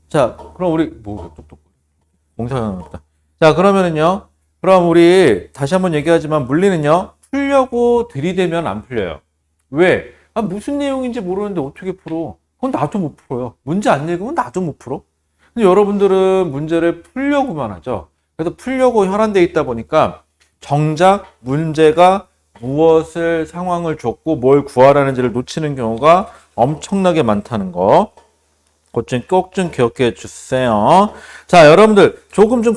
자, 그럼 우리, 뭐, 똑똑, 공사장 없다. 자, 그러면은요. 그럼 우리 다시 한번 얘기하지만 물리는요. 풀려고 들이대면 안 풀려요. 왜? 아, 무슨 내용인지 모르는데 어떻게 풀어? 그건 나도 못 풀어요. 문제 안 읽으면 나도 못 풀어. 근데 여러분들은 문제를 풀려고만 하죠. 그래서 풀려고 혈안돼 있다 보니까 정작 문제가 무엇을 상황을 줬고 뭘 구하라는지를 놓치는 경우가 엄청나게 많다는 거. 꼭 좀 기억해 주세요. 자, 여러분들 조금 좀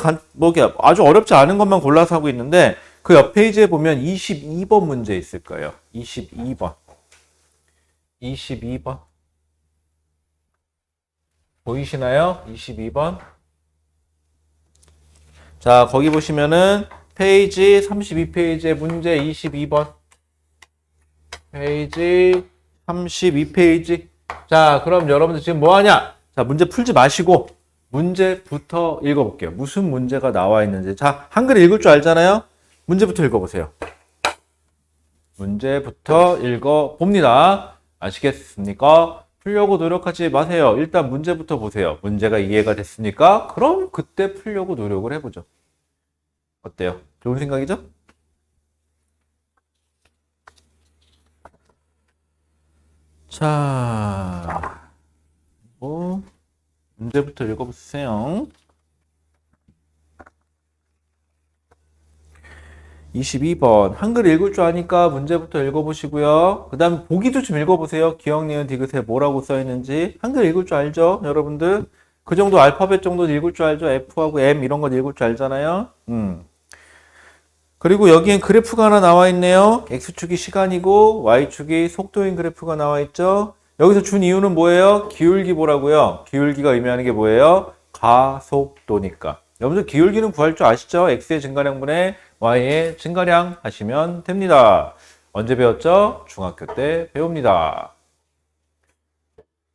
아주 어렵지 않은 것만 골라서 하고 있는데 그 옆 페이지에 보면 22번 문제 있을 거예요. 22번. 22번. 보이시나요? 22번. 자, 거기 보시면은 페이지 32페이지에 문제 22번. 페이지 32페이지. 자, 그럼 여러분들 지금 뭐 하냐? 자, 문제 풀지 마시고 문제부터 읽어볼게요. 무슨 문제가 나와 있는지. 자, 한글 읽을 줄 알잖아요? 문제부터 읽어보세요. 문제부터 읽어봅니다. 아시겠습니까? 풀려고 노력하지 마세요. 일단 문제부터 보세요. 문제가 이해가 됐습니까? 그럼 그때 풀려고 노력을 해보죠. 어때요? 좋은 생각이죠? 자, 문제부터 읽어보세요. 22번. 한글 읽을 줄 아니까 문제부터 읽어보시고요. 그 다음에 보기도 좀 읽어보세요. 기억, 니은, 디귿에 뭐라고 써있는지. 한글 읽을 줄 알죠? 여러분들? 그 정도 알파벳 정도 읽을 줄 알죠? F하고 M 이런 거 읽을 줄 알잖아요? 그리고 여기엔 그래프가 하나 나와 있네요. X축이 시간이고 Y축이 속도인 그래프가 나와 있죠. 여기서 준 이유는 뭐예요? 기울기 보라고요. 기울기가 의미하는 게 뭐예요? 가속도니까. 여러분들 기울기는 구할 줄 아시죠? X의 증가량분의 Y의 증가량 하시면 됩니다. 언제 배웠죠? 중학교 때 배웁니다.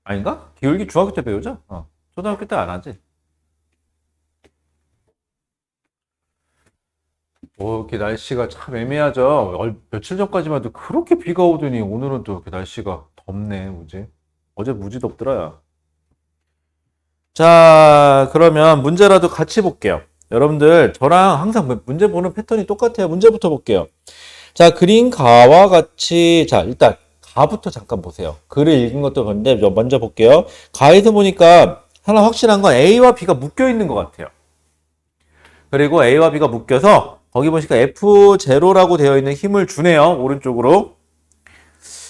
아닌가? 기울기 중학교 때 배우죠? 초등학교 때 안 하지. 이렇게 날씨가 참 애매하죠. 며칠 전까지만 해도 그렇게 비가 오더니 오늘은 또 이렇게 날씨가 덥네, 무지. 어제 무지 덥더라. 자, 그러면 문제라도 같이 볼게요. 여러분들, 저랑 항상 문제 보는 패턴이 똑같아요. 문제부터 볼게요. 자, 그린 가와 같이, 자, 일단, 가부터 잠깐 보세요. 글을 읽은 것도 그런데 먼저 볼게요. 가에서 보니까 하나 확실한 건 A와 B가 묶여 있는 것 같아요. 그리고 A와 B가 묶여서 거기 보니까 F0라고 되어 있는 힘을 주네요. 오른쪽으로.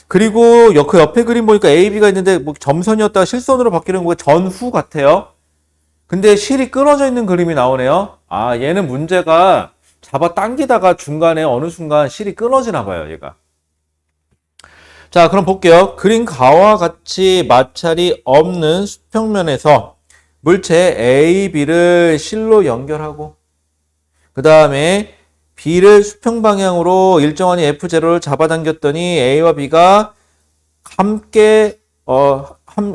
그리고 그 옆에 그림 보니까 A, B가 있는데 뭐 점선이었다가 실선으로 바뀌는 거 전후 같아요. 근데 실이 끊어져 있는 그림이 나오네요. 아, 얘는 문제가 잡아 당기다가 중간에 어느 순간 실이 끊어지나 봐요, 얘가. 자, 그럼 볼게요. 그린 가와 같이 마찰이 없는 수평면에서 물체 A, B를 실로 연결하고 그 다음에 B를 수평 방향으로 일정한 F0를 잡아당겼더니 A와 B가 함께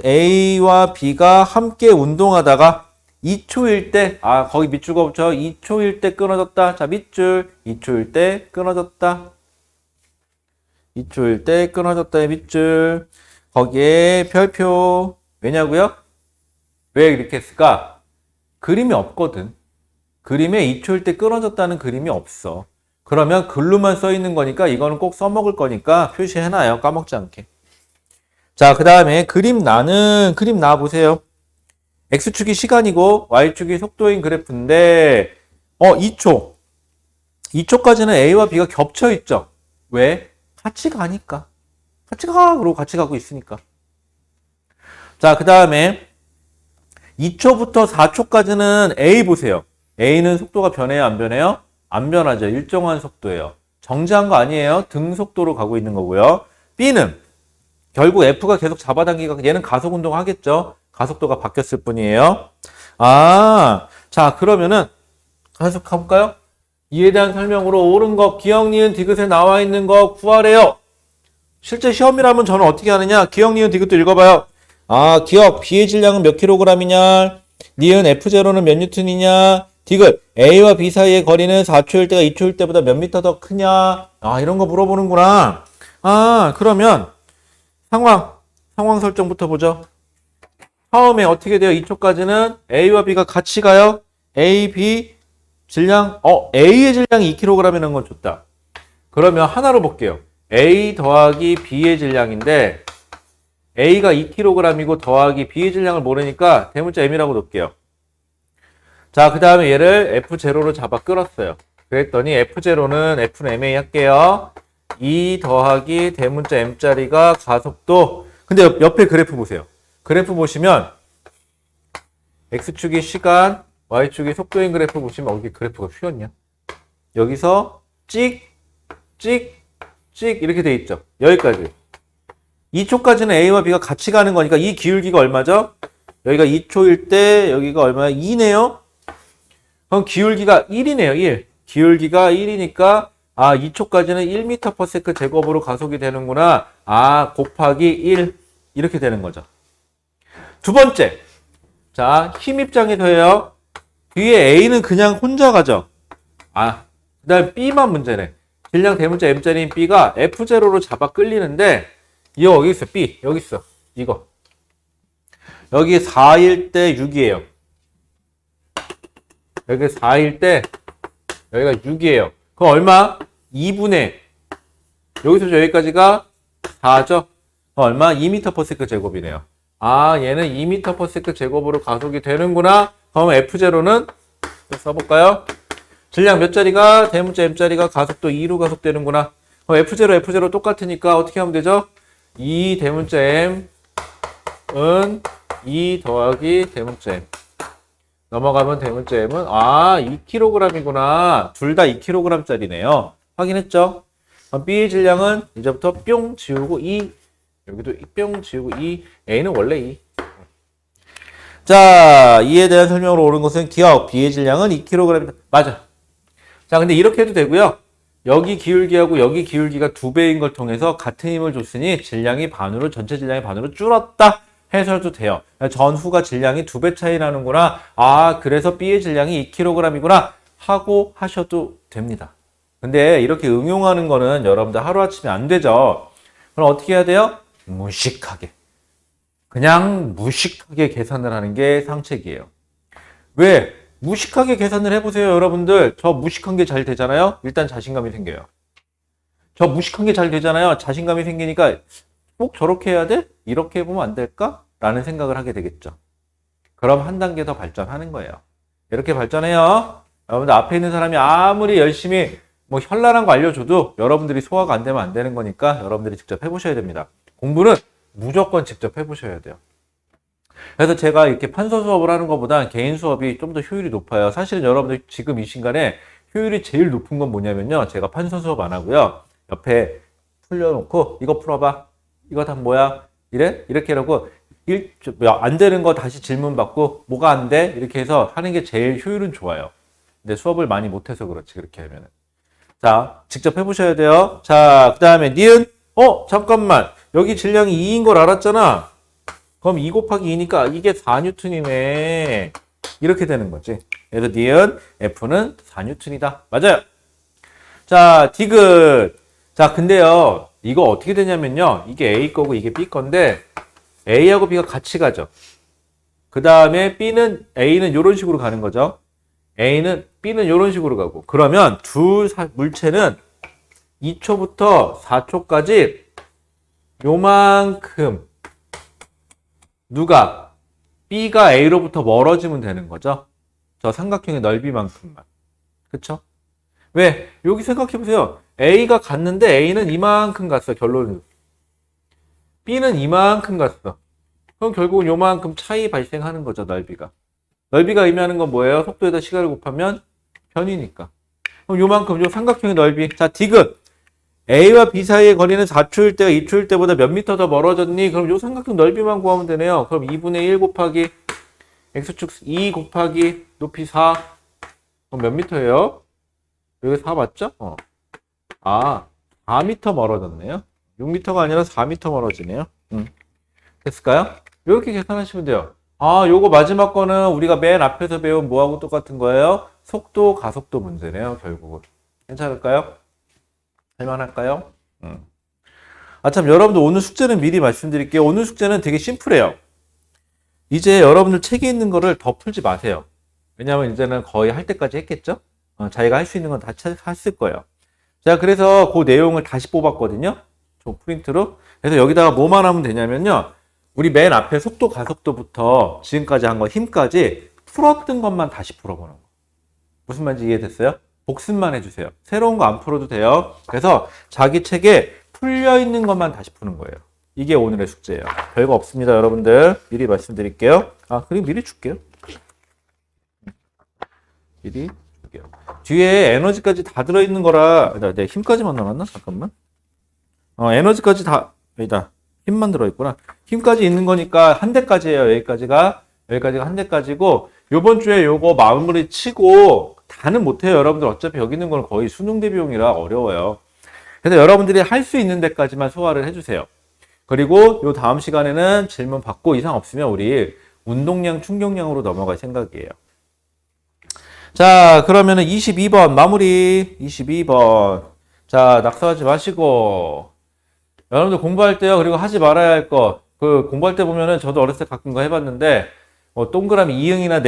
A와 B가 함께 운동하다가 2초일 때, 거기 밑줄가 붙여 2초일 때 끊어졌다. 자, 밑줄 2초일 때 끊어졌다. 2초일 때 끊어졌다의 밑줄. 거기에 별표. 왜냐고요? 왜 이렇게 했을까? 그림이 없거든. 그림에 2초일 때 끊어졌다는 그림이 없어. 그러면 글로만 써 있는 거니까 이거는 꼭 써먹을 거니까 표시해놔요. 까먹지 않게. 자, 그 다음에 그림 나 보세요. X축이 시간이고 Y축이 속도인 그래프인데 2초. 2초까지는 A와 B가 겹쳐 있죠. 왜? 같이 가니까. 같이 가. 그러고 같이 가고 있으니까. 자, 그 다음에 2초부터 4초까지는 A 보세요. A는 속도가 변해요? 안 변해요? 안 변하죠. 일정한 속도예요. 정지한 거 아니에요. 등속도로 가고 있는 거고요. B는 결국 F가 계속 잡아당기고 얘는 가속운동 하겠죠. 가속도가 바뀌었을 뿐이에요. 자, 그러면은 계속 가볼까요? 이에 대한 설명으로 옳은 거 기억, 니은, 디귿에 나와 있는 거 구하래요. 실제 시험이라면 저는 어떻게 하느냐? 기억, 니은, 디귿도 읽어봐요. 기억, B의 질량은 몇 킬로그램이냐? 니은 F0는 몇 뉴턴이냐? 디귿, A와 B 사이의 거리는 4초일 때가 2초일 때보다 몇 미터 더 크냐? 이런 거 물어보는구나. 그러면 상황 설정부터 보죠. 처음에 어떻게 돼요? 2초까지는 A와 B가 같이 가요. A, B 질량, A의 질량이 2kg이라는 건 좋다. 그러면 하나로 볼게요. A 더하기 B의 질량인데 A가 2kg이고 더하기 B의 질량을 모르니까 대문자 M이라고 놓을게요. 자, 그 다음에 얘를 F0로 잡아 끌었어요. 그랬더니 F0는 F는 MA 할게요. 2 더하기 대문자 M짜리가 가속도. 근데 옆에 그래프 보세요. 그래프 보시면 X축이 시간, Y축이 속도인 그래프 보시면 여기 그래프가 휘었냐? 여기서 찍, 찍, 찍 이렇게 돼 있죠. 여기까지. 2초까지는 A와 B가 같이 가는 거니까 이 기울기가 얼마죠? 여기가 2초일 때 여기가 얼마야? 2네요? 그럼 기울기가 1이네요. 1. 기울기가 1이니까 2초까지는 1m/s 제곱으로 가속이 되는구나. 곱하기 1 이렇게 되는 거죠. 두 번째. 자, 힘 입장에서요. 뒤에 A는 그냥 혼자 가죠. 그 다음 B만 문제네. 질량 대문자 M자리인 B가 F0로 잡아 끌리는데 이거 여기 있어. B. 여기 있어. 이거. 여기 4일 때 6이에요. 여기 4일 때 여기가 6이에요. 그럼 얼마? 2분의 여기서 여기까지가 4죠? 얼마? 2m/s 제곱이네요. 얘는 2m/s 제곱으로 가속이 되는구나. 그럼 F0는 써볼까요? 질량 몇 자리가? 대문자 M자리가 가속도 2로 가속되는구나. 그럼 F0 똑같으니까 어떻게 하면 되죠? 2 대문자 M은 2 더하기 대문자 M. 넘어가면 대문자 M은 2kg이구나. 둘 다 2kg짜리네요. 확인했죠? 그럼 B의 질량은 이제부터 뿅 지우고 2. 여기도 뿅 지우고 2. A는 원래 2. 자, 이에 대한 설명으로 옳은 것은 기억. B의 질량은 2kg이다. 맞아. 자, 근데 이렇게 해도 되고요. 여기 기울기하고 여기 기울기가 2배인 걸 통해서 같은 힘을 줬으니 질량이 반으로, 전체 질량이 반으로 줄었다 해서도 돼요. 전후가 질량이 2배 차이 나는구나. 그래서 B의 질량이 2kg이구나 하고 하셔도 됩니다. 근데 이렇게 응용하는 거는 여러분들 하루아침에 안 되죠. 그럼 어떻게 해야 돼요? 무식하게. 그냥 무식하게 계산을 하는 게 상책이에요. 왜? 무식하게 계산을 해보세요, 여러분들. 저 무식한 게 잘 되잖아요? 일단 자신감이 생겨요. 저 무식한 게 잘 되잖아요? 자신감이 생기니까 꼭 저렇게 해야 돼? 이렇게 해보면 안 될까? 라는 생각을 하게 되겠죠. 그럼 한 단계 더 발전하는 거예요. 이렇게 발전해요. 여러분들 앞에 있는 사람이 아무리 열심히 현란한 거 알려줘도 여러분들이 소화가 안 되면 안 되는 거니까 여러분들이 직접 해보셔야 됩니다. 공부는 무조건 직접 해보셔야 돼요. 그래서 제가 이렇게 판서 수업을 하는 것보다 개인 수업이 좀 더 효율이 높아요. 사실은 여러분들 지금 이 순간에 효율이 제일 높은 건 뭐냐면요. 제가 판서 수업 안 하고요. 옆에 풀려놓고 이거 풀어봐. 이거 다 뭐야? 이렇게 하고 안 되는 거 다시 질문 받고 뭐가 안 돼? 이렇게 해서 하는 게 제일 효율은 좋아요. 근데 수업을 많이 못해서 그렇지 그렇게 하면은. 자, 직접 해보셔야 돼요. 자, 그 다음에 니은 잠깐만. 여기 질량이 2인 걸 알았잖아. 그럼 2 곱하기 2니까 이게 4N이네. 이렇게 되는 거지. 그래서 니은 F는 4N이다. 맞아요. 자, 디귿. 자, 근데요. 이거 어떻게 되냐면요. 이게 A 거고 이게 B 건데 A하고 B가 같이 가죠. 그 다음에 A는 이런 식으로 가는 거죠. B는 이런 식으로 가고. 그러면 두 물체는 2초부터 4초까지 요만큼 누가 B가 A로부터 멀어지면 되는 거죠. 저 삼각형의 넓이만큼만. 그쵸? 왜? 여기 생각해보세요. A가 갔는데 A는 이만큼 갔어. 결론은. B는 이만큼 갔어. 그럼 결국은 요만큼 차이 발생하는 거죠. 넓이가. 넓이가 의미하는 건 뭐예요? 속도에다 시간을 곱하면 변이니까. 그럼 요만큼 요 삼각형의 넓이. 자, 디귿. A와 B 사이의 거리는 4초일 때가 2초일 때보다 몇 미터 더 멀어졌니? 그럼 요 삼각형 넓이만 구하면 되네요. 그럼 2분의 1 곱하기 X축 2 곱하기 높이 4. 그럼 몇 미터예요? 여기 4 맞죠? 4미터 멀어졌네요. 6미터가 아니라 4미터 멀어지네요. 됐을까요? 이렇게 계산하시면 돼요. 요거 마지막 거는 우리가 맨 앞에서 배운 뭐하고 똑같은 거예요? 속도, 가속도 문제네요, 결국은. 괜찮을까요? 할만할까요? 참, 여러분들 오늘 숙제는 미리 말씀드릴게요. 오늘 숙제는 되게 심플해요. 이제 여러분들 책에 있는 거를 더 풀지 마세요. 왜냐하면 이제는 거의 할 때까지 했겠죠? 자기가 할 수 있는 건 다 했을 거예요. 자, 그래서 그 내용을 다시 뽑았거든요. 저 프린트로. 그래서 여기다가 뭐만 하면 되냐면요. 우리 맨 앞에 속도, 가속도부터 지금까지 한 거 힘까지 풀었던 것만 다시 풀어보는 거. 무슨 말인지 이해됐어요? 복습만 해주세요. 새로운 거 안 풀어도 돼요. 그래서 자기 책에 풀려 있는 것만 다시 푸는 거예요. 이게 오늘의 숙제예요. 별거 없습니다, 여러분들. 미리 말씀드릴게요. 그리고 미리 줄게요. 미리 줄게요. 뒤에 에너지까지 다 들어있는 거라, 내 힘까지만 남았나? 잠깐만. 에너지까지 다, 여기다. 힘만 들어있구나. 힘까지 있는 거니까 한 대까지예요. 여기까지가 한 대까지고, 요번 주에 요거 마무리 치고, 다는 못해요. 여러분들 어차피 여기 있는 건 거의 수능 대비용이라 어려워요. 그래서 여러분들이 할 수 있는 데까지만 소화를 해주세요. 그리고 요 다음 시간에는 질문 받고 이상 없으면 우리 운동량, 충격량으로 넘어갈 생각이에요. 자, 그러면은 22번 마무리. 22번. 자, 낙서하지 마시고. 여러분들 공부할 때요. 그리고 하지 말아야 할 거. 공부할 때 보면은 저도 어렸을 때 가끔 거 해봤는데, 동그라미 이응이나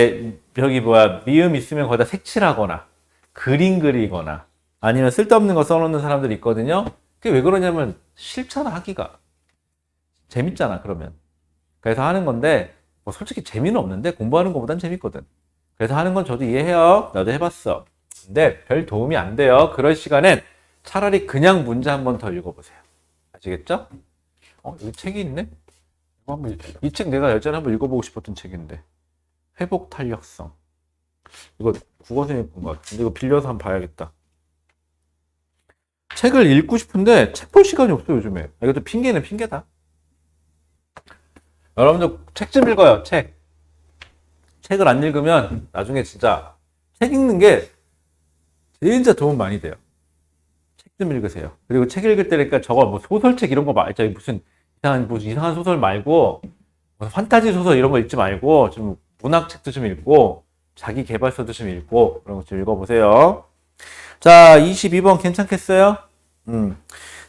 미음 있으면 거기다 색칠하거나, 그림 그리거나, 아니면 쓸데없는 거 써놓는 사람들이 있거든요. 그게 왜 그러냐면, 싫잖아, 하기가. 재밌잖아, 그러면. 그래서 하는 건데, 솔직히 재미는 없는데, 공부하는 것보단 재밌거든. 그래서 하는 건 저도 이해해요. 나도 해봤어. 근데 별 도움이 안 돼요. 그럴 시간엔 차라리 그냥 문제 한 번 더 읽어보세요. 아시겠죠? 여기 책이 있네? 이 책 내가 예전에 한번 읽어보고 싶었던 책인데. 회복 탄력성. 이거 국어선생님 본 것 같은데, 이거 빌려서 한번 봐야겠다. 책을 읽고 싶은데 책 볼 시간이 없어, 요즘에. 이것도 핑계는 핑계다. 여러분들 책 좀 읽어요, 책. 책을 안 읽으면 나중에 진짜 책 읽는 게 진짜 도움 많이 돼요. 책 좀 읽으세요. 그리고 책 읽을 때니까 저거 소설책 이런 거 말자. 무슨 이상한 소설 말고 판타지 소설 이런 거 읽지 말고 좀 문학책도 좀 읽고 자기 개발서도 좀 읽고 그런 거 좀 읽어보세요. 자, 22번 괜찮겠어요?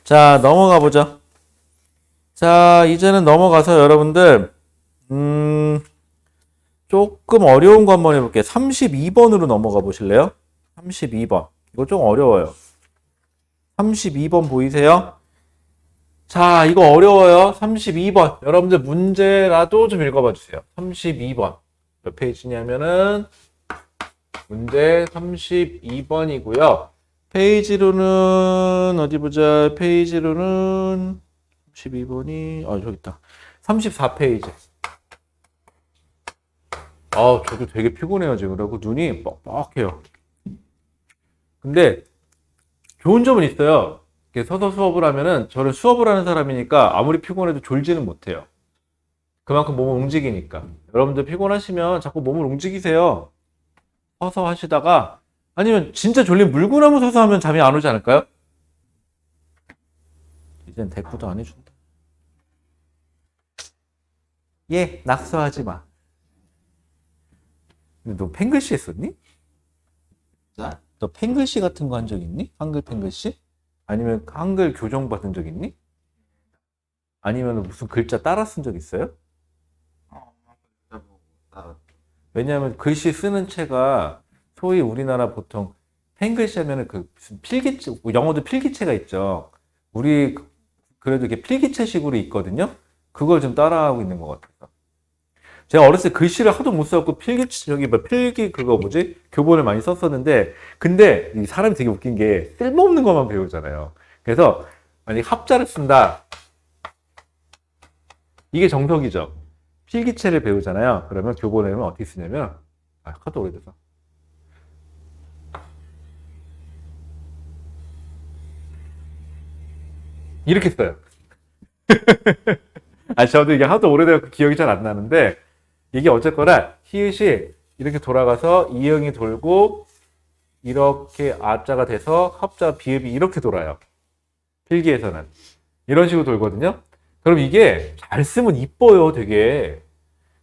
자, 넘어가 보죠. 자, 이제는 넘어가서 여러분들 조금 어려운 거 한번 해볼게요. 32번으로 넘어가 보실래요? 32번. 이거 좀 어려워요. 32번 보이세요? 자, 이거 어려워요. 32번. 여러분들 문제라도 좀 읽어봐 주세요. 32번. 몇 페이지냐면은, 문제 32번이고요. 페이지로는, 어디 보자. 페이지로는, 32번이, 저기 있다. 34페이지. 저도 되게 피곤해요, 지금. 그리고 눈이 뻑뻑해요. 근데, 좋은 점은 있어요. 서서 수업을 하면은, 저는 수업을 하는 사람이니까 아무리 피곤해도 졸지는 못해요. 그만큼 몸을 움직이니까. 여러분들 피곤하시면 자꾸 몸을 움직이세요. 서서 하시다가, 아니면 진짜 졸린 물구나무 서서 하면 잠이 안 오지 않을까요? 이젠 대꾸도 안 해준다. 낙서하지 마. 근데 너 펜글씨 했었니? 자, 너 펜글씨 같은 거 한 적 있니? 한글 펜글씨? 아니면 한글 교정 받은 적 있니? 아니면 무슨 글자 따라 쓴 적 있어요? 왜냐하면 글씨 쓰는 체가 소위 우리나라 보통 펜글씨 하면은 무슨 필기체, 영어도 필기체가 있죠. 우리 그래도 이렇게 필기체식으로 있거든요. 그걸 좀 따라하고 있는 것 같아서. 제가 어렸을 때 글씨를 하도 못 써갖고 필기 교본을 많이 썼었는데, 근데 이 사람이 되게 웃긴 게 쓸모없는 것만 배우잖아요. 그래서 만약 합자를 쓴다. 이게 정석이죠. 필기체를 배우잖아요. 그러면 교본에는 어떻게 쓰냐면, 하도 오래돼서. 이렇게 써요. 저도 이게 하도 오래돼서 기억이 잘 안 나는데, 이게 어쨌거나 히읗이 이렇게 돌아가서 이응이 돌고 이렇게 아자가 돼서 합자 비읍이 이렇게 돌아요. 필기에서는 이런 식으로 돌거든요. 그럼 이게 잘 쓰면 이뻐요, 되게.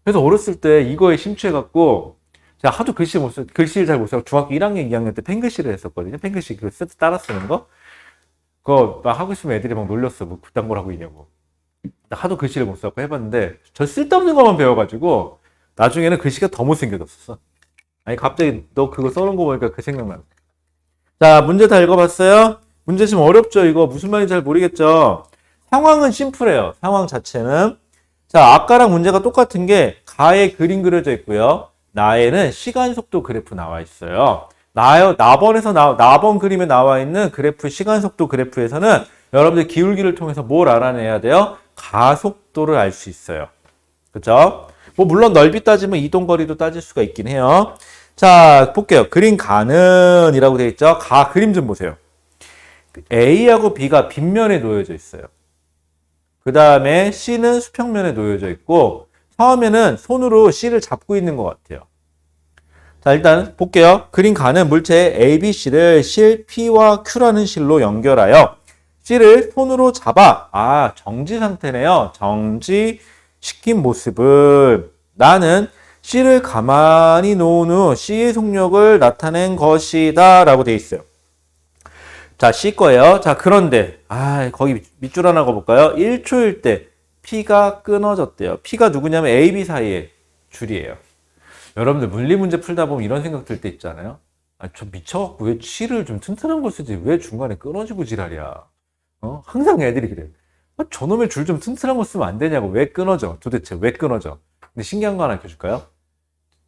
그래서 어렸을 때 이거에 심취해갖고 제가 하도 글씨를 잘 못 써서 중학교 1학년, 2학년 때 펜글씨를 했었거든요. 펜글씨 따라 쓰는 거. 그거 막 하고 있으면 애들이 막 놀렸어. 뭐 그딴 걸 하고 있냐고. 하도 글씨를 못 써갖고 해봤는데 저 쓸데없는 것만 배워가지고 나중에는 글씨가 더 못생겨졌었어. 아니, 갑자기 너 그거 써놓은 거 보니까 그 생각나. 자, 문제 다 읽어봤어요? 문제 좀 어렵죠? 이거 무슨 말인지 잘 모르겠죠? 상황은 심플해요. 상황 자체는. 자, 아까랑 문제가 똑같은 게 가에 그림 그려져 있고요. 나에는 시간 속도 그래프 나와 있어요. 나번 그림에 나와 있는 그래프, 시간 속도 그래프에서는 여러분들 기울기를 통해서 뭘 알아내야 돼요? 가속도를 알 수 있어요. 그죠? 뭐 물론 넓이 따지면 이동거리도 따질 수가 있긴 해요. 자, 볼게요. 그림 가는 이라고 되어 있죠? 그림 좀 보세요. A하고 B가 빗면에 놓여져 있어요. 그 다음에 C는 수평면에 놓여져 있고 처음에는 손으로 C를 잡고 있는 것 같아요. 자, 일단 볼게요. 그림 가는 물체 A, B, C를 실 P와 Q라는 실로 연결하여 C를 손으로 잡아 정지 상태네요. 정지시킨 모습을 나는 C를 가만히 놓은 후 C의 속력을 나타낸 것이다 라고 되어 있어요. 자, C 거예요. 자, 그런데 거기 밑줄 하나 가볼까요? 1초일 때 P가 끊어졌대요. P가 누구냐면 A, B 사이의 줄이에요. 여러분들 물리 문제 풀다 보면 이런 생각 들 때 있잖아요. 저 미쳐갖고 왜 C를 좀 튼튼한 걸 쓰지? 왜 중간에 끊어지고 지랄이야? 항상 애들이 그래. 저놈의 줄 좀 튼튼한 거 쓰면 안 되냐고. 왜 끊어져? 도대체 왜 끊어져? 근데 신기한 거 하나 알려줄까요?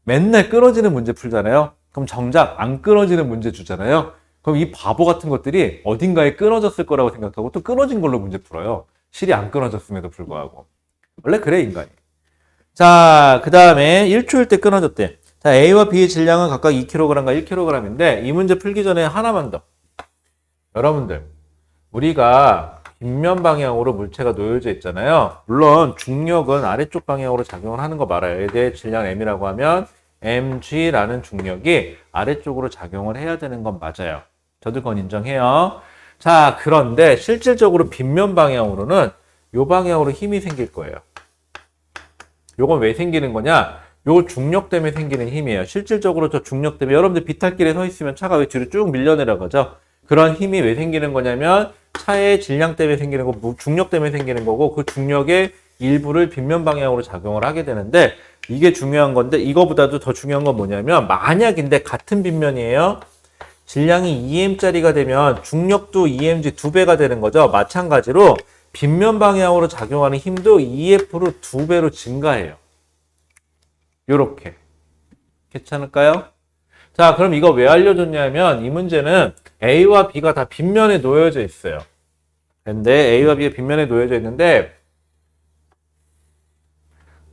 맨날 끊어지는 문제 풀잖아요. 그럼 정작 안 끊어지는 문제 주잖아요. 그럼 이 바보 같은 것들이 어딘가에 끊어졌을 거라고 생각하고 또 끊어진 걸로 문제 풀어요. 실이 안 끊어졌음에도 불구하고. 원래 그래, 인간이. 자, 그 다음에 1초일 때 끊어졌대. 자, A와 B의 질량은 각각 2kg과 1kg인데 이 문제 풀기 전에 하나만 더. 여러분들, 우리가 빗면 방향으로 물체가 놓여져 있잖아요. 물론 중력은 아래쪽 방향으로 작용을 하는 거 말아요. 얘의 질량 M이라고 하면 mg라는 중력이 아래쪽으로 작용을 해야 되는 건 맞아요. 저도 그건 인정해요. 자, 그런데 실질적으로 빗면 방향으로는 요 방향으로 힘이 생길 거예요. 요건 왜 생기는 거냐? 요 중력 때문에 생기는 힘이에요. 실질적으로 저 중력 때문에 여러분들 비탈길에 서 있으면 차가 왜 뒤로 쭉 밀려 내려가죠? 그런 힘이 왜 생기는 거냐면 차의 질량 때문에 생기는 거고 중력 때문에 생기는 거고 그 중력의 일부를 빗면 방향으로 작용을 하게 되는데 이게 중요한 건데 이거보다도 더 중요한 건 뭐냐면 만약인데 같은 빗면이에요. 질량이 2m짜리가 되면 중력도 2mg 2배가 되는 거죠. 마찬가지로 빗면 방향으로 작용하는 힘도 2F로 2배로 증가해요. 요렇게. 괜찮을까요? 자, 그럼 이거 왜 알려줬냐면 이 문제는 A와 B가 다 빗면에 놓여져 있어요. 근데 A와 B가 빗면에 놓여져 있는데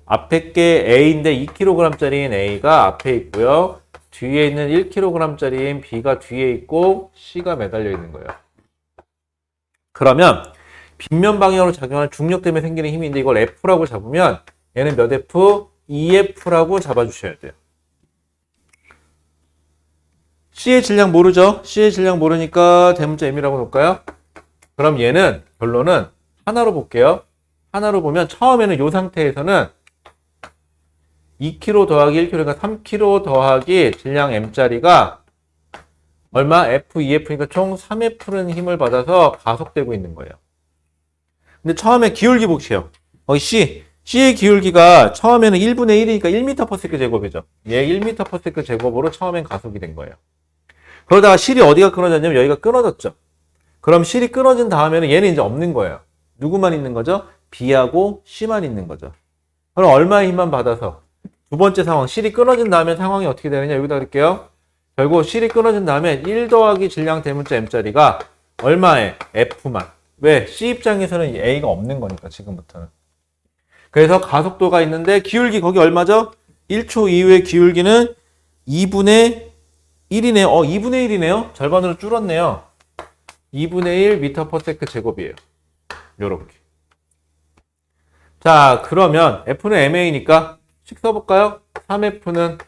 앞에 게 A인데 2kg짜리인 A가 앞에 있고요. 뒤에 있는 1kg짜리인 B가 뒤에 있고 C가 매달려 있는 거예요. 그러면 빗면 방향으로 작용하는 중력 때문에 생기는 힘인데 이걸 F라고 잡으면 얘는 몇 F? 2F라고 잡아주셔야 돼요. C의 질량 모르죠? C의 질량 모르니까 대문자 M이라고 놓을까요? 그럼 얘는 결론은 하나로 볼게요. 하나로 보면 처음에는 이 상태에서는 2kg 더하기 1kg가 3kg 더하기 질량 M짜리가 얼마? F, 2F니까 총 3F는 힘을 받아서 가속되고 있는 거예요. 근데 처음에 기울기 볼게요. C의 기울기가 처음에는 1분의 1이니까 1m/s 제곱이죠. 얘 1m/s 제곱으로 처음엔 가속이 된 거예요. 그러다가 실이 어디가 끊어졌냐면 여기가 끊어졌죠. 그럼 실이 끊어진 다음에는 얘는 이제 없는 거예요. 누구만 있는 거죠? B하고 C만 있는 거죠. 그럼 얼마의 힘만 받아서 두 번째 상황, 실이 끊어진 다음에 상황이 어떻게 되느냐 여기다 그럴게요. 결국 실이 끊어진 다음에 1 더하기 질량 대문자 M짜리가 얼마에? F만. 왜? C 입장에서는 A가 없는 거니까 지금부터는. 그래서 가속도가 있는데 기울기 거기 얼마죠? 1초 이후의 기울기는 2분의 1이네요. 2분의 1이네요. 절반으로 줄었네요. 2분의 1 m/s 제곱이에요. 요렇게. 자, 그러면 F는 MA니까 식 써볼까요? 3F는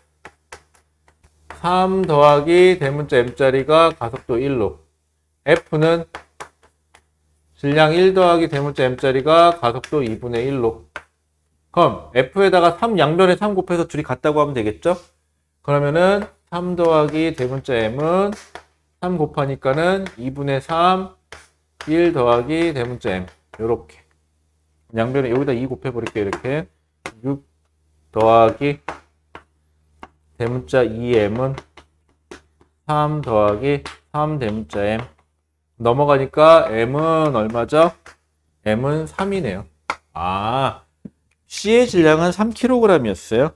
3 더하기 대문자 M짜리가 가속도 1로 F는 질량 1 더하기 대문자 M짜리가 가속도 2분의 1로 그럼 F에다가 3 양변에 3 곱해서 둘이 같다고 하면 되겠죠? 그러면은 3 더하기 대문자 M은 3 곱하니까는 2분의 3 1 더하기 대문자 M 요렇게 양변에 여기다 2 곱해버릴게요. 이렇게 6 더하기 대문자 2m은 3 더하기 3 대문자 m. 넘어가니까 m은 얼마죠? m은 3이네요. 아, C의 질량은 3kg이었어요.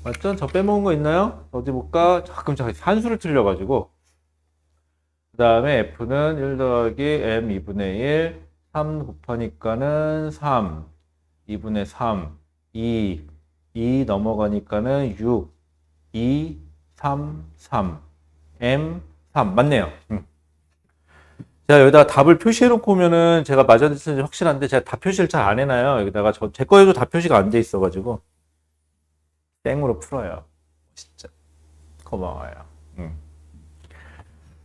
맞죠? 저 빼먹은 거 있나요? 어디 볼까? 가끔 산수를 틀려가지고. 그 다음에 F는 1 더하기 M 2분의 1, 3 곱하니까는 3, 2분의 3, 2 넘어가니까는 6, 2, 3, 3, M, 3. 맞네요. 제가 여기다가 답을 표시해놓고 오면은 제가 맞았는지 확실한데 제가 답 표시를 잘 안 해놔요. 여기다가 제 거에도 답 표시가 안 돼 있어가지고. 땡으로 풀어요. 진짜. 고마워요.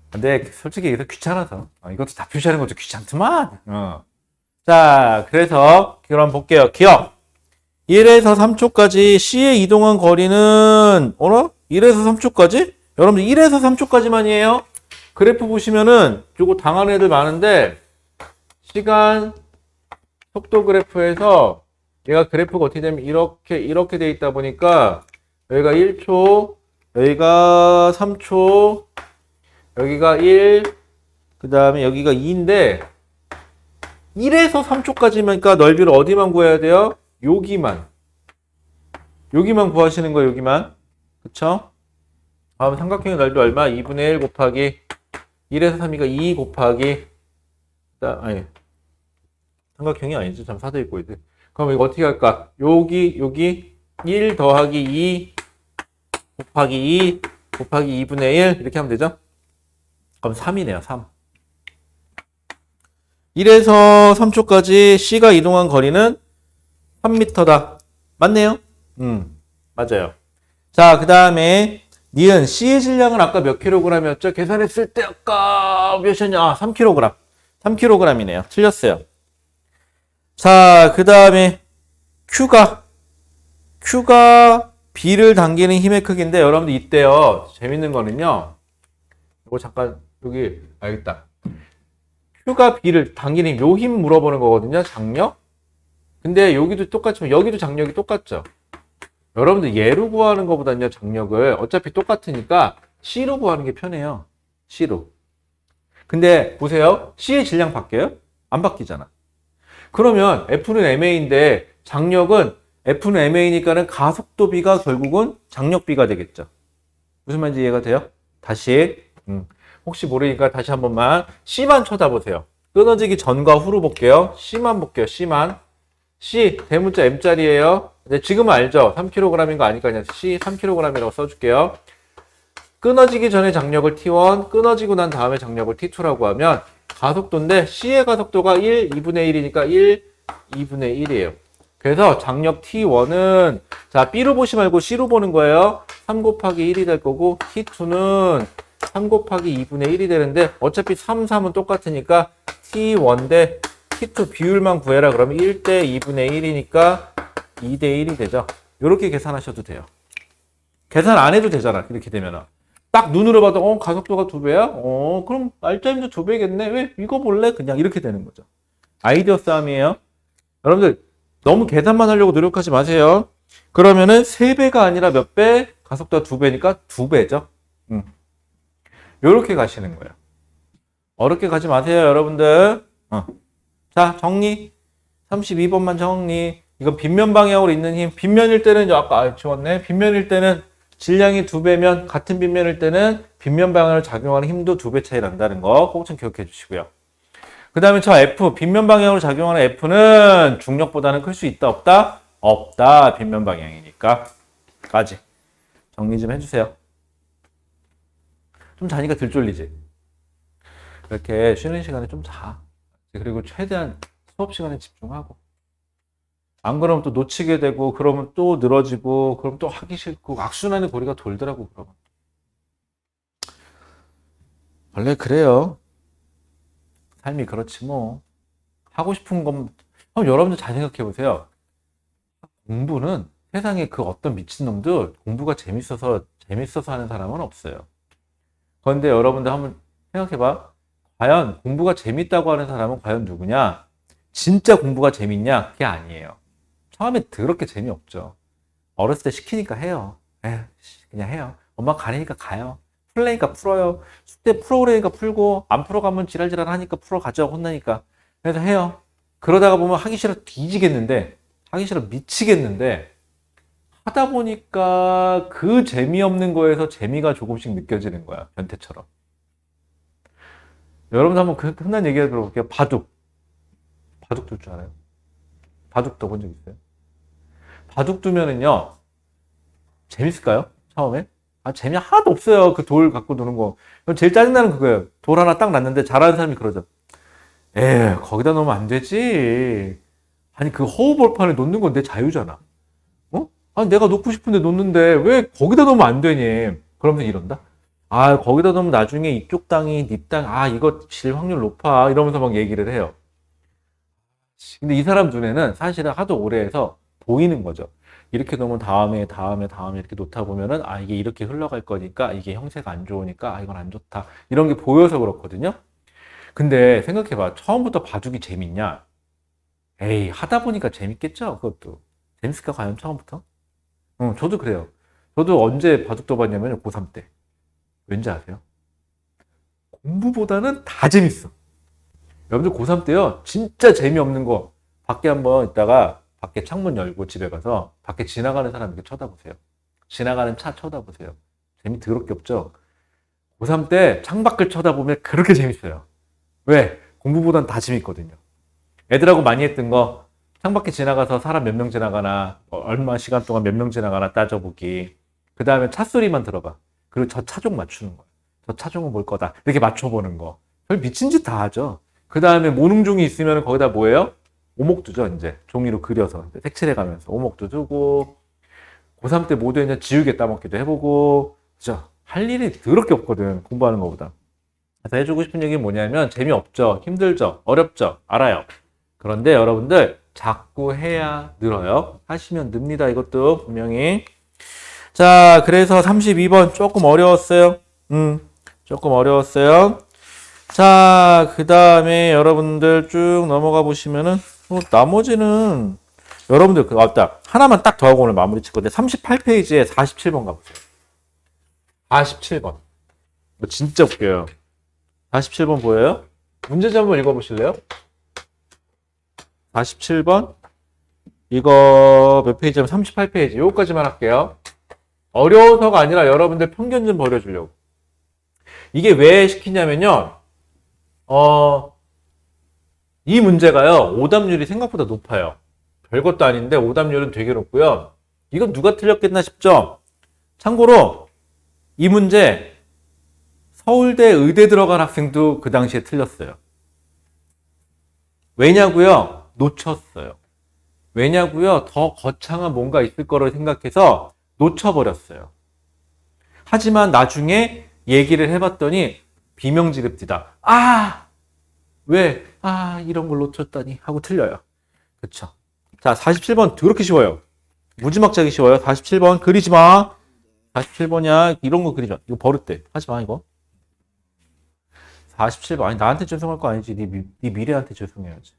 근데 솔직히 이거 귀찮아서. 이것도 답 표시하는 것도 귀찮더만. 자, 그래서 그럼 볼게요. 기억. 1에서 3초까지 C에 이동한 거리는 1에서 3초까지? 여러분들 1에서 3초까지만이에요. 그래프 보시면은 요거 당하는 애들 많은데 시간 속도 그래프에서 얘가 그래프가 어떻게 되면 이렇게 돼 있다 보니까 여기가 1초, 여기가 3초, 여기가 1, 그 다음에 여기가 2인데 1에서 3초까지니까 넓이를 어디만 구해야 돼요? 여기만 구하시는 거예요. 여기만. 그쵸? 다음 삼각형의 넓이 얼마? 2분의 1 곱하기 1에서 3이가 2 곱하기 아니 삼각형이 아니죠. 참 사도 있고 이제. 그럼 이거 어떻게 할까? 여기 1 더하기 2 곱하기 2 곱하기 2분의 1 이렇게 하면 되죠? 그럼 3이네요. 3. 1에서 3초까지 C가 이동한 거리는 3m다. 맞네요? 맞아요. 자, 그 다음에 니은 C의 질량은 아까 몇 kg이었죠? 계산했을 때 아까 몇이었냐? 3kg. 3kg이네요. 틀렸어요. 자, 그 다음에 Q가 B를 당기는 힘의 크기인데 여러분들 이때요. 재밌는 거는요. 이거 잠깐 여기 알겠다. Q가 B를 당기는 요 힘 물어보는 거거든요. 장력. 근데 여기도 똑같지만 여기도 장력이 똑같죠. 여러분들 얘로 구하는 것보다는요. 장력을 어차피 똑같으니까 C로 구하는 게 편해요. C로. 근데 보세요. C의 질량 바뀌어요? 안 바뀌잖아. 그러면 F는 ma인데 장력은 F는 ma니까는 가속도 B가 결국은 장력 B가 되겠죠. 무슨 말인지 이해가 돼요? 다시 혹시 모르니까 다시 한 번만 C만 쳐다보세요. 끊어지기 전과 후로 볼게요. C만 볼게요. C만. C 대문자 M자리예요. 근데 지금은 알죠? 3kg인 거 아니까 그냥 C 3kg이라고 써줄게요. 끊어지기 전에 장력을 T1, 끊어지고 난 다음에 장력을 T2라고 하면 가속도인데 C의 가속도가 1, 2분의 1이니까 1, 2분의 1이에요. 그래서 장력 T1은 자 B로 보시 말고 C로 보는 거예요. 3 곱하기 1이 될 거고 T2는 3 곱하기 2분의 1이 되는데 어차피 3, 3은 똑같으니까 T1 대 T2 비율만 구해라 그러면 1대 2분의 1이니까 2대 1이 되죠. 이렇게 계산하셔도 돼요. 계산 안 해도 되잖아. 이렇게 되면은. 딱 눈으로 봐도 가속도가 2배야? 그럼 알짜임도 2배겠네. 왜? 이거 볼래? 그냥 이렇게 되는 거죠. 아이디어 싸움이에요. 여러분들 너무 계산만 하려고 노력하지 마세요. 그러면은 3배가 아니라 몇 배? 가속도가 2배니까 2배죠. 요렇게 가시는 거예요. 어렵게 가지 마세요, 여러분들. 자, 정리. 32번만 정리. 이건 빗면 방향으로 있는 힘. 빗면일 때는 아까 지웠네. 빗면일 때는 질량이 2배면 같은 빗면일 때는 빗면 방향으로 작용하는 힘도 2배 차이 난다는 거 꼭 좀 기억해 주시고요. 그 다음에 저 F, 빗면 방향으로 작용하는 F는 중력보다는 클 수 있다, 없다? 없다. 빗면 방향이니까. 까지. 정리 좀 해주세요. 좀 자니까 덜 쫄리지? 이렇게 쉬는 시간에 좀 자. 그리고 최대한 수업 시간에 집중하고. 안 그러면 또 놓치게 되고, 그러면 또 늘어지고, 그럼 또 하기 싫고, 악순환의 고리가 돌더라고, 그러면. 원래 그래요. 삶이 그렇지 뭐. 하고 싶은 건, 여러분들 잘 생각해 보세요. 공부는 세상에 그 어떤 미친놈들 공부가 재밌어서 하는 사람은 없어요. 그런데 여러분들 한번 생각해 봐. 과연 공부가 재밌다고 하는 사람은 과연 누구냐? 진짜 공부가 재밌냐? 그게 아니에요. 처음에 더럽게 재미없죠. 어렸을 때 시키니까 해요. 에휴, 그냥 해요. 엄마 가리니까 가요. 풀래니까 풀어요. 숙제 풀어오래니까 풀고, 안 풀어가면 지랄지랄 하니까 풀어가죠. 혼나니까. 그래서 해요. 그러다가 보면 하기 싫어 뒤지겠는데, 하기 싫어 미치겠는데, 하다 보니까 그 재미없는 거에서 재미가 조금씩 느껴지는 거야. 변태처럼. 여러분도 한번 그 흔한 얘기 들어볼게요. 바둑. 바둑 둘 줄 알아요? 바둑 둬본 적 있어요? 바둑 두면은요, 재밌을까요? 처음에? 아, 재미 하나도 없어요. 그 돌 갖고 노는 거. 그럼 제일 짜증나는 그거예요. 돌 하나 딱 놨는데 잘하는 사람이 그러죠. 거기다 놓으면 안 되지. 아니, 그 허우벌판에 놓는 건 내 자유잖아. 어? 아니, 내가 놓고 싶은데 놓는데 왜 거기다 놓으면 안 되니? 그러면서 이런다? 아, 거기다 놓으면 나중에 이쪽 땅이 네 땅, 아, 이거 질 확률 높아. 이러면서 막 얘기를 해요. 근데 이 사람 눈에는 사실은 하도 오래 해서 보이는 거죠. 이렇게 놓으면 다음에 이렇게 놓다 보면은, 아, 이게 이렇게 흘러갈 거니까, 이게 형세가 안 좋으니까, 아, 이건 안 좋다. 이런 게 보여서 그렇거든요. 근데 생각해봐. 처음부터 바둑이 재밌냐? 에이, 하다 보니까 재밌겠죠? 그것도. 재밌을까, 과연 처음부터? 저도 그래요. 저도 언제 바둑 둬봤냐면 고3 때. 왠지 아세요? 공부보다는 다 재밌어. 여러분들 고3 때요, 진짜 재미없는 거, 밖에 한번 있다가, 밖에 창문 열고 집에 가서, 밖에 지나가는 사람 이렇게 쳐다보세요. 지나가는 차 쳐다보세요. 재미 더럽게 없죠? 고3 때 창밖을 쳐다보면 그렇게 재밌어요. 왜? 공부보단 다 재밌거든요. 애들하고 많이 했던 거, 창밖에 지나가서 사람 몇 명 지나가나, 얼마 시간 동안 몇 명 지나가나 따져보기. 그 다음에 차 소리만 들어봐. 그리고 저 차종 맞추는 거야. 저 차종은 뭘 거다. 이렇게 맞춰보는 거. 별 미친 짓 다 하죠. 그 다음에 모농종이 있으면 거기다 뭐예요? 오목 두죠, 이제. 종이로 그려서. 색칠해 가면서. 오목도 두고, 고3 때 모두 그냥 지우개 따먹기도 해보고, 그죠? 할 일이 더럽게 없거든, 공부하는 것보다. 그래서 해주고 싶은 얘기는 뭐냐면, 재미없죠, 힘들죠, 어렵죠, 알아요. 그런데 여러분들, 자꾸 해야 늘어요. 하시면 늡니다, 이것도 분명히. 자, 그래서 32번 조금 어려웠어요. 조금 어려웠어요. 자, 그 다음에 여러분들 쭉 넘어가 보시면은, 나머지는, 여러분들, 맞다. 하나만 딱 더 하고 오늘 마무리 칠 건데, 38페이지에 47번 가보세요. 47번. 이거 진짜 웃겨요. 47번 보여요? 문제집 한번 읽어보실래요? 47번. 이거 몇 페이지냐면 38페이지. 요거까지만 할게요. 어려워서가 아니라 여러분들 편견 좀 버려주려고. 이게 왜 시키냐면요. 이 문제가요, 오답률이 생각보다 높아요. 별것도 아닌데 오답률은 되게 높고요. 이건 누가 틀렸겠나 싶죠? 참고로 이 문제 서울대 의대 들어간 학생도 그 당시에 틀렸어요. 왜냐고요? 놓쳤어요. 왜냐고요? 더 거창한 뭔가 있을 거를 생각해서 놓쳐버렸어요. 하지만 나중에 얘기를 해봤더니 비명지급지다. 왜? 이런 걸 놓쳤다니 하고 틀려요. 그쵸? 자, 47번 더럽게 쉬워요. 무지막지하게 쉬워요. 47번 그리지 마. 47번이야. 이런 거 그리지 마. 이거 버릇돼. 하지 마, 이거. 47번. 아니, 나한테 죄송할 거 아니지. 네 미래한테 죄송해야지.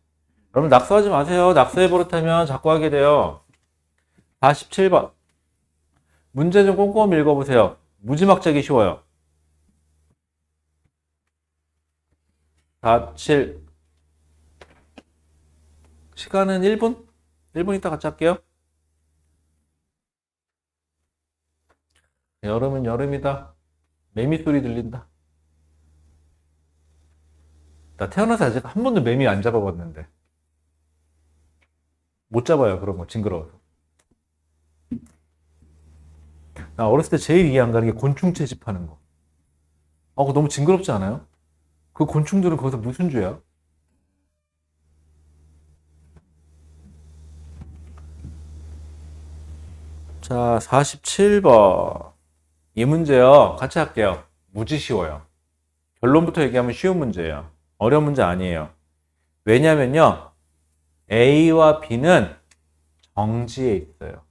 여러분, 낙서하지 마세요. 낙서해 버릇하면 자꾸 하게 돼요. 47번. 문제 좀 꼼꼼히 읽어보세요. 무지막지하게 쉬워요. 47. 시간은 1분? 1분 있다 같이 할게요. 여름은 여름이다. 매미 소리 들린다. 나 태어나서 아직 한 번도 매미 안 잡아봤는데. 못 잡아요, 그런 거. 징그러워서. 나 어렸을 때 제일 이해 안 가는 게 곤충 채집하는 거. 그거 너무 징그럽지 않아요? 그 곤충들은 거기서 무슨 죄야? 자, 47번. 이 문제요. 같이 할게요. 무지 쉬워요. 결론부터 얘기하면 쉬운 문제예요. 어려운 문제 아니에요. 왜냐면요. A와 B는 정지에 있어요.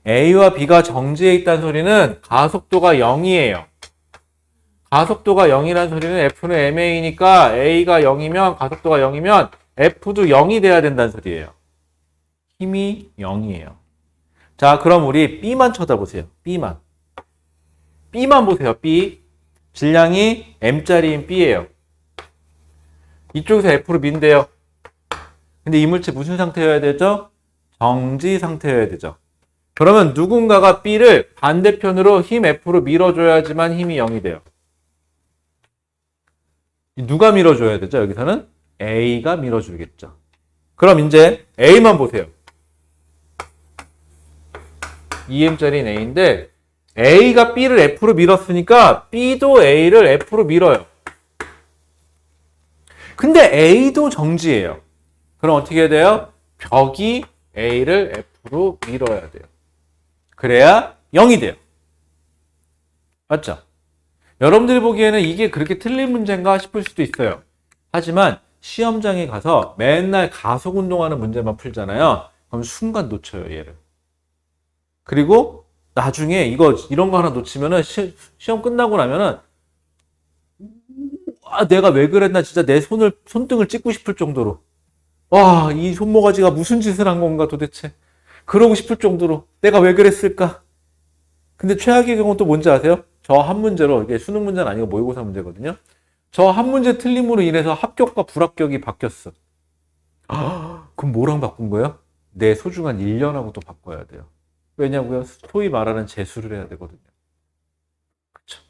A와 B가 정지에 있다는 소리는 가속도가 0이에요. 가속도가 0이라는 소리는 F는 ma니까 A가 0이면 가속도가 0이면 F도 0이 돼야 된다는 소리예요. 힘이 0이에요. 자, 그럼 우리 B만 쳐다보세요. B만 보세요. B. 질량이 M짜리인 B예요. 이쪽에서 F로 민대요. 근데 이물체 무슨 상태여야 되죠? 정지 상태여야 되죠. 그러면 누군가가 B를 반대편으로 힘 F로 밀어줘야지만 힘이 0이 돼요. 누가 밀어줘야 되죠? 여기서는 A가 밀어주겠죠. 그럼 이제 A만 보세요. 2M짜리인 A인데 A가 B를 F로 밀었으니까 B도 A를 F로 밀어요. 근데 A도 정지예요. 그럼 어떻게 해야 돼요? 벽이 A를 F로 밀어야 돼요. 그래야 0이 돼요. 맞죠? 여러분들이 보기에는 이게 그렇게 틀린 문제인가 싶을 수도 있어요. 하지만 시험장에 가서 맨날 가속 운동하는 문제만 풀잖아요. 그럼 순간 놓쳐요, 얘를. 그리고 나중에 이런 거 하나 놓치면은 시험 끝나고 나면은 내가 왜 그랬나 진짜 내 손등을 찍고 싶을 정도로 와, 이 손모가지가 무슨 짓을 한 건가 도대체. 그러고 싶을 정도로 내가 왜 그랬을까? 근데 최악의 경우는 또 뭔지 아세요? 저 한 문제로, 이게 수능 문제는 아니고 모의고사 문제거든요. 저 한 문제 틀림으로 인해서 합격과 불합격이 바뀌었어. 그럼 뭐랑 바꾼 거예요? 내 소중한 1년하고 또 바꿔야 돼요. 왜냐고요? 소위 말하는 재수를 해야 되거든요. 그쵸?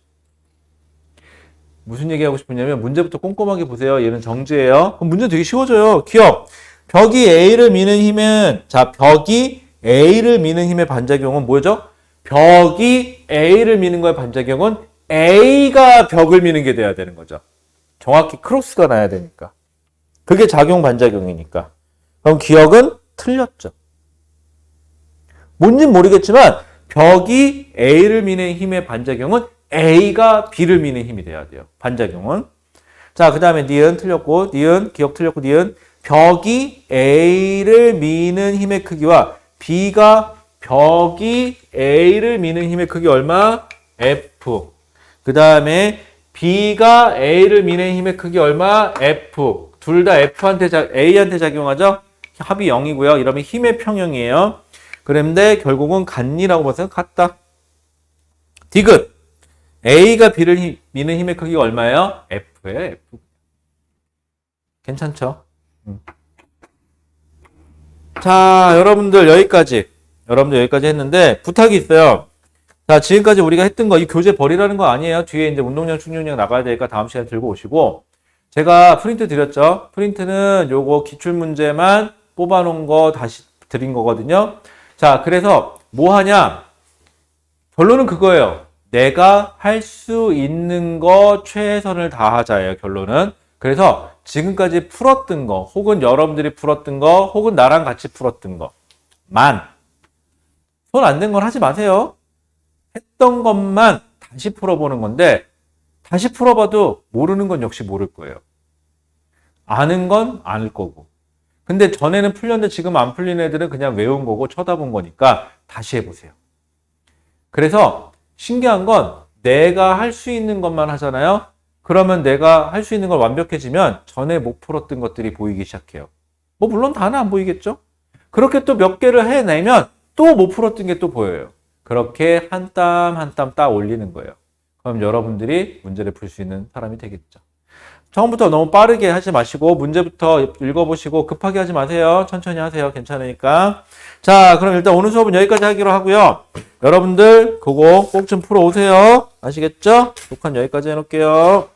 무슨 얘기하고 싶으냐면 문제부터 꼼꼼하게 보세요. 얘는 정지예요. 그럼 문제 되게 쉬워져요. 기억. 벽이 A를 미는 힘은, 자, 벽이 A를 미는 힘의 반작용은 뭐죠? 벽이 A를 미는 거의 반작용은 A가 벽을 미는 게 돼야 되는 거죠. 정확히 크로스가 나야 되니까. 그게 작용 반작용이니까. 그럼 기억은 틀렸죠. 뭔진 모르겠지만 벽이 A를 미는 힘의 반작용은 A가 B를 미는 힘이 돼야 돼요. 반작용은. 자, 그 다음에 니은 틀렸고, 니은, 기억 틀렸고, 니은. 벽이 A를 미는 힘의 크기와 벽이 A를 미는 힘의 크기 얼마? F. 그 다음에 B가 A를 미는 힘의 크기 얼마? F. 둘 다 A한테 작용하죠? 합이 0이고요. 이러면 힘의 평형이에요. 그런데 결국은 같니라고 봐서 같다. 디귿. A가 B를 미는 힘의 크기가 얼마예요? F예요, F. 괜찮죠? 자, 여러분들 여기까지 했는데 부탁이 있어요. 자, 지금까지 우리가 했던 거 이 교재 버리라는 거 아니에요. 뒤에 이제 운동량, 충족량 나가야 되니까 다음 시간에 들고 오시고, 제가 프린트 드렸죠. 프린트는 요거 기출문제만 뽑아놓은 거 다시 드린 거거든요. 자, 그래서 뭐 하냐? 결론은 그거예요. 내가 할 수 있는 거 최선을 다하자예요, 결론은. 그래서 지금까지 풀었던 거, 혹은 여러분들이 풀었던 거, 혹은 나랑 같이 풀었던 거만, 손 안 댄 건 하지 마세요. 했던 것만 다시 풀어보는 건데, 다시 풀어봐도 모르는 건 역시 모를 거예요. 아는 건 아는 거고. 근데 전에는 풀렸는데 지금 안 풀린 애들은 그냥 외운 거고 쳐다본 거니까 다시 해보세요. 그래서 신기한 건 내가 할 수 있는 것만 하잖아요. 그러면 내가 할 수 있는 걸 완벽해지면 전에 못 풀었던 것들이 보이기 시작해요. 뭐 물론 다는 안 보이겠죠? 그렇게 또 몇 개를 해내면 또 못 풀었던 게 또 보여요. 그렇게 한 땀 한 땀 딱 올리는 거예요. 그럼 여러분들이 문제를 풀 수 있는 사람이 되겠죠. 처음부터 너무 빠르게 하지 마시고 문제부터 읽어보시고 급하게 하지 마세요. 천천히 하세요. 괜찮으니까. 자, 그럼 일단 오늘 수업은 여기까지 하기로 하고요. 여러분들 그거 꼭 좀 풀어 오세요. 아시겠죠? 녹화는 여기까지 해놓을게요.